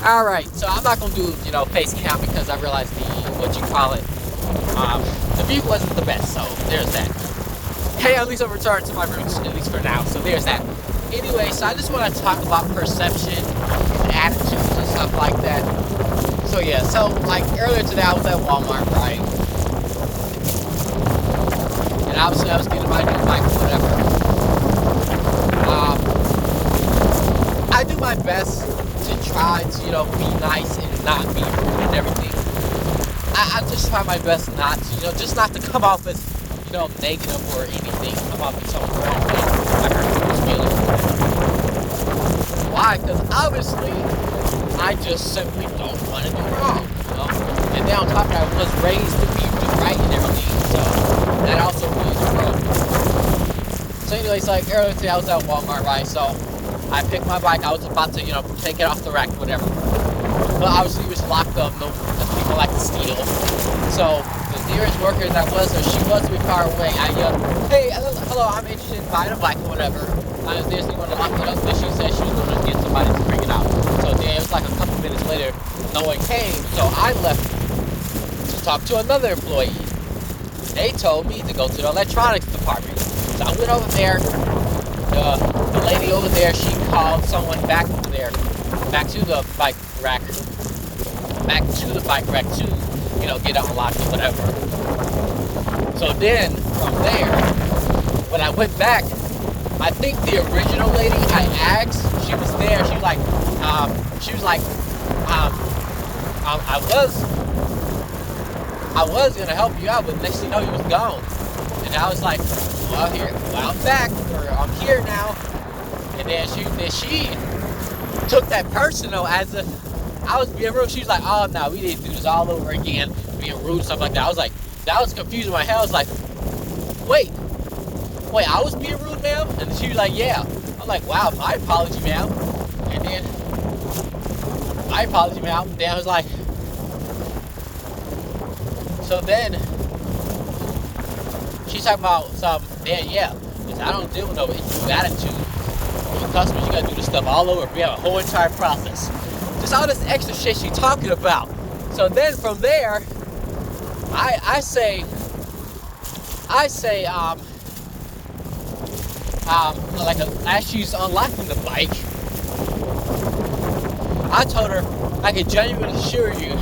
Alright, so I'm not gonna do, face cam because I realized the view wasn't the best, so there's that. Hey, at least I've returned to my roots, at least for now, so there's that. Anyway, so I just want to talk about perception, attitudes, and stuff like that. So yeah, so like earlier today I was at Walmart, right? And obviously I was getting my new bike or whatever. I do my best to try to, be nice and not be rude and everything. I just try my best not to, just not to come off as, negative or anything, come off as some wrong thing. I hurt people's feelings. Why? Because obviously, I just simply don't want to do wrong, And then on top of that, I was raised to be right and everything, so that also plays a role. So anyways, like earlier today, I was at Walmart, right? So I picked my bike. I was about to, take it off the rack, whatever. But obviously, it was locked up. No, people like to steal. So the nearest worker that was, or she was, to be far away. I yelled, "Hey, hello, I'm interested in buying a bike or whatever. I was there, so you want to lock it up." Then she said she was going to get somebody to bring it out. So then it was like a couple minutes later, no one came. So I left to talk to another employee. They told me to go to the electronics department. So I went over there. The lady over there, she called someone back over there, back to the bike rack to, get it unlocked or whatever. So then, from there, when I went back, I think the original lady I asked, she was there. She was like, I was gonna help you out, but next thing you know, you was gone. And I was like, I'm back, or I'm here now. And then she took that personal as if I was being rude. She was like, "Oh no, we need to do this all over again," being rude and stuff like that. I was like, that was confusing in my head. I was like, wait, I was being rude, ma'am? And she was like, "Yeah." I'm like, "Wow, my apology, ma'am." And then my apology, ma'am. And then I was like, so then she's talking about some, yeah, because I don't deal with no attitude. With customers, you gotta do this stuff all over. We have a whole entire process. Just all this extra shit she's talking about. So then from there, I say, as she's unlocking the bike, I told her, I can genuinely assure you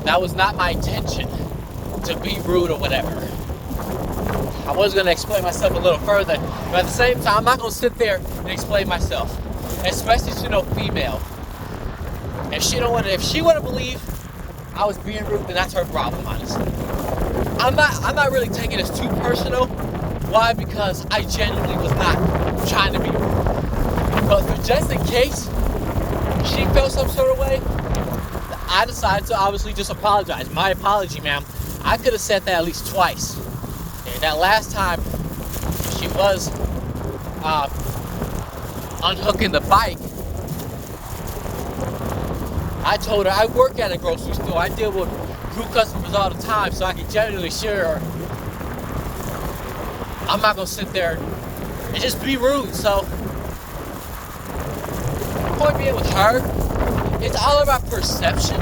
that was not my intention to be rude or whatever. I was going to explain myself a little further, but at the same time, I'm not going to sit there and explain myself, especially to no female. If she want to believe I was being rude, then that's her problem, honestly. I'm not really taking this too personal. Why? Because I genuinely was not trying to be rude. But just in case she felt some sort of way, I decided to obviously just apologize. My apology, ma'am. I could have said that at least twice. And that last time she was unhooking the bike, I told her I work at a grocery store. I deal with rude customers all the time, so I can genuinely assure her I'm not gonna sit there and just be rude. So the point being with her, it's all about perception.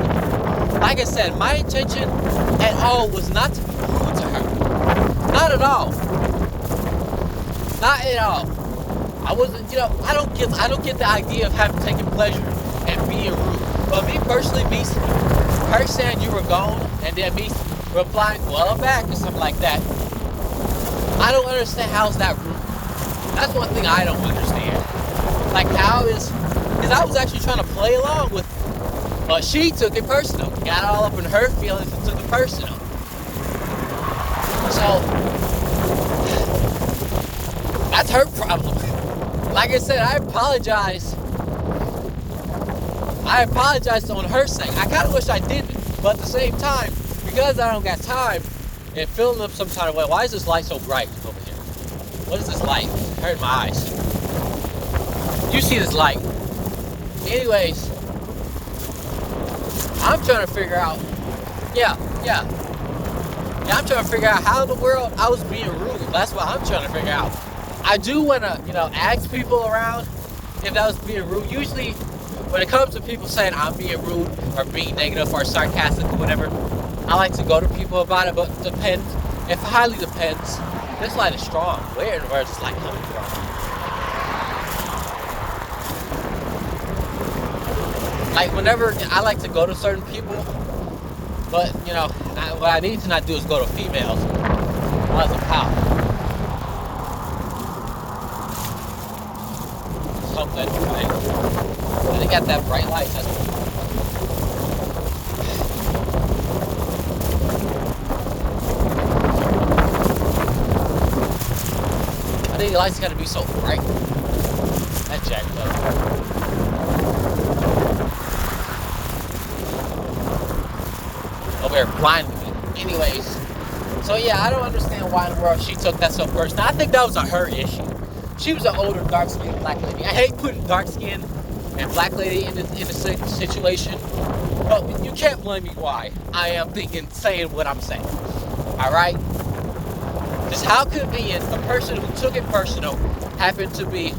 Like I said, my intention at all was not to be rude to her. Not at all. Not at all. I wasn't, I don't get the idea of taking pleasure and being rude. But me personally, her saying you were gone and then me replying, "Well, I'm back," or something like that. I don't understand how's that rude. That's one thing I don't understand. Like because I was actually trying to play along with it, but she took it personal. Got all up in her feelings and took it personal. So that's her problem. Like I said, I apologize on her sake. I kind of wish I didn't, but at the same time, because I don't got time and filling up some kind of way. Why is this light so bright over here? What is this light? It hurt my eyes. You see this light. Anyways, I'm trying to figure out. Yeah, I'm trying to figure out how in the world I was being rude. That's what I'm trying to figure out. I do want to, ask people around if that was being rude. Usually, when it comes to people saying I'm being rude or being negative or sarcastic or whatever, I like to go to people about it, but it depends. It highly depends. This light is strong. Where in the world is this light coming from? Like, whenever I like to go to certain people, but you know, what I need to not do is go to females. Because of how? Something, right? And they got that bright light. That's I think the lights gotta be so bright. That jacked up. Over there blinding me. Anyways, so yeah, I don't understand why in the world she took that so personal. I think that was her issue. She was an older, dark-skinned black lady. I hate putting dark-skinned and black lady in a situation, but you can't blame me why I am saying what I'm saying. All right? Just how convenient a person who took it personal happened to be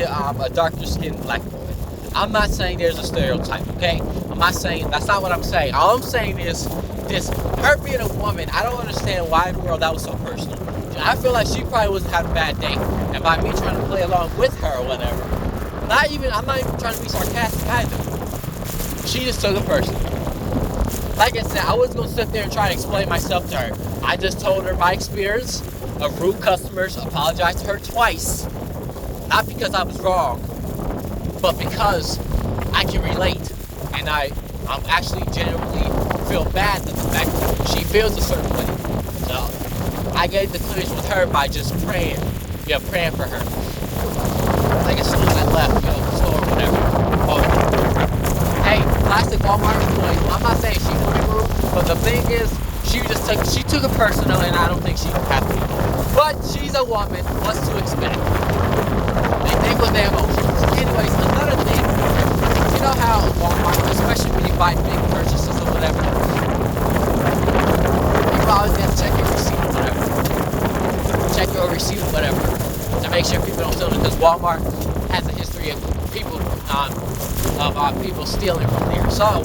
a darker-skinned black woman. I'm not saying there's a stereotype, okay? I'm not saying, that's not what I'm saying. All I'm saying is this, her being a woman, I don't understand why in the world that was so personal. I feel like she probably wasn't having a bad day, and by me trying to play along with her or whatever, I'm not even trying to be sarcastic either. She just took it personal. Like I said, I wasn't going to sit there and try to explain myself to her. I just told her my experience of rude customers, apologized to her twice. Not because I was wrong, but because I can relate. And I'm actually genuinely feel bad that the fact that she feels a certain way. So I gave the clearance with her by just praying. Yeah, praying for her. Like as soon as I left, the store or whatever. Oh, hey, plastic Walmart employees. I'm not saying she's gonna be rude, but the thing is, she took it personal, and I don't think she would have to. But she's a woman. What's to expect? They think with their emotions. Anyways, another thing. You know how Walmart, especially when you buy big purchases or whatever, you always have to check your receipt or whatever. Check your receipt or whatever to make sure people don't steal it, because Walmart has a history of people people stealing from there. So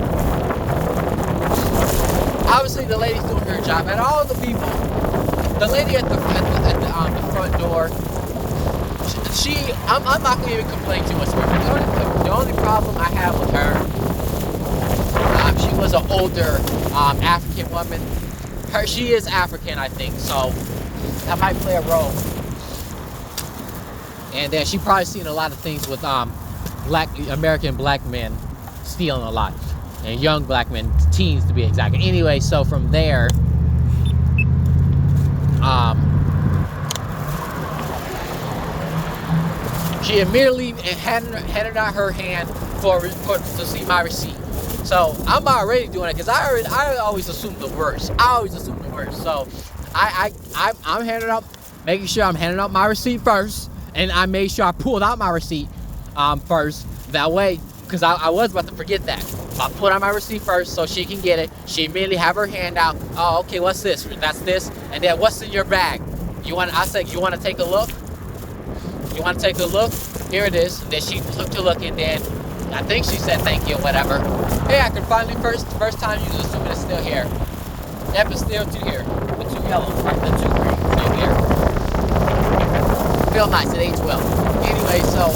obviously the lady's doing her job, and all the people, the lady at the front door, I'm not gonna even complain too much about her. The only problem I have with her, she was an older African woman. She is African, I think, so that might play a role. And then she probably seen a lot of things with American black men stealing a lot, and young black men, teens to be exact. Anyway, so from there, she immediately handed out her hand to see my receipt. So I'm already doing it because I always assume the worst. So I'm making sure I'm handing out my receipt first, and I made sure I pulled out my receipt first. That way, because I was about to forget that. So I put out my receipt first so she can get it. She immediately have her hand out. Oh, okay, what's this? That's this. And then what's in your bag? I said, you want to take a look? You want to take a look? Here it is. And then she took a look, and then I think she said thank you or whatever. Hey, I can finally, first time you assuming it's still here. Yep, it's still here. The two yellows, right? The two green, still here. Feel nice, it aged well. Anyway, so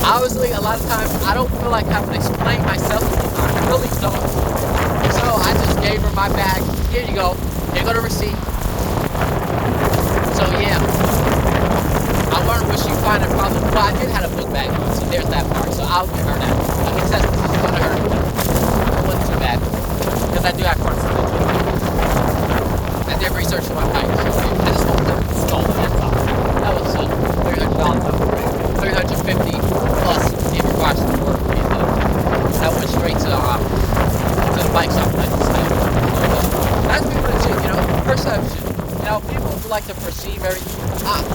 obviously a lot of times I don't feel like having to explain myself. I really don't. So I just gave her my bag. Here you go. Here go the receipt. So yeah, I wonder what she find a problem. Well, I did have a book bag on, so there's that part. So I'll give her that. I can test this to her. It wasn't too bad, because I do have parts of it. I did research on my bike, so I just don't think it's stolen. That's all. That was $300, $350 plus in regards to work. That went straight to the bike shop. That's pretty much it, perception. People like to perceive everything.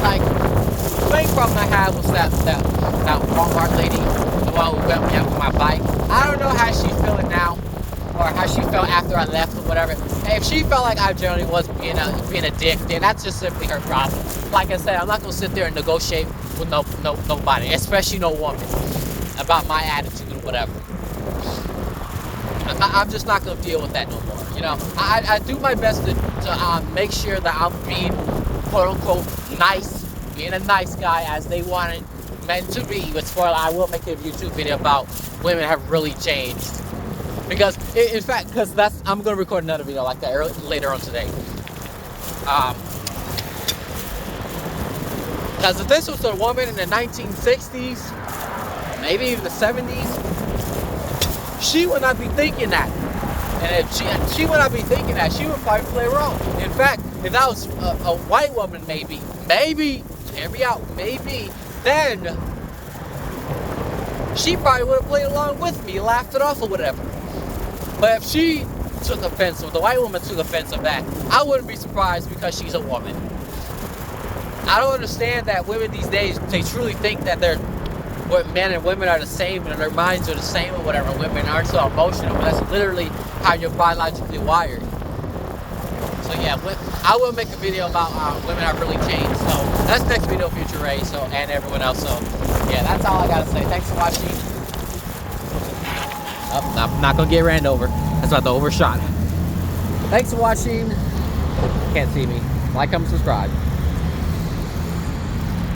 Like, the main problem I had was that Walmart lady, the one who went me up with my bike. I don't know how she's feeling now. or how she felt after I left or whatever. Hey, if she felt like I generally was being a dick, then that's just simply her problem. Like I said, I'm not gonna sit there and negotiate with nobody, especially no woman, about my attitude or whatever. I'm just not gonna deal with that no more. You know, I do my best to make sure that I'm being quote unquote nice, being a nice guy as they wanted men to be. But spoiler, I will make a YouTube video about women have really changed. Because, in fact, I'm gonna record another video like that later on today. Because if this was a woman in the 1960s, maybe even the 70s, she would not be thinking that. And if she would not be thinking that, she would probably play wrong. In fact, if that was a white woman, maybe, hear me out, maybe, then she probably would have played along with me, laughed it off or whatever. But if she took offense, if the white woman took offense of that, I wouldn't be surprised because she's a woman. I don't understand that women these days, they truly think that men and women are the same and their minds are the same or whatever. Women aren't so emotional, but that's literally how you're biologically wired. So yeah, I will make a video about women have really changed. So that's next video, Future Ray, and everyone else. So yeah, that's all I gotta say. Thanks for watching. I'm not gonna get ran over. That's about the overshot. Thanks for watching. Can't see me. Like, comment, subscribe.